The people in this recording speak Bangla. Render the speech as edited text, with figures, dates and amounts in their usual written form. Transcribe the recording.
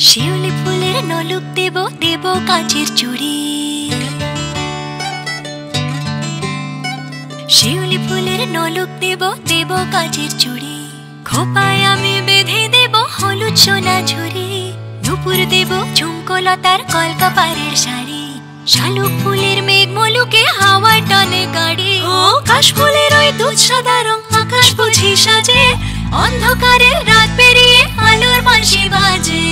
শিউলি ফুলের নলুক দেব দেব কাঁচের চুড়ি, শিউলি ফুলের নলুক দেব দেব কাঁচের চুড়ি, খোপায় আমি বেঁধে দেব হলুদ সোনা ঝুরি, নুপুর দেব ঝুমকো লতার কলকাপাড়ের শাড়ি, শালুক ফুলের মেঘ মলুকে হাওয়ার টানে গাড়ি, ও কাশফুলের ওই দুধ সাদা রং আকাশ বুঝি সাজে, অন্ধকারে রাত পেরিয়ে আলোর বাঁশি বাজে।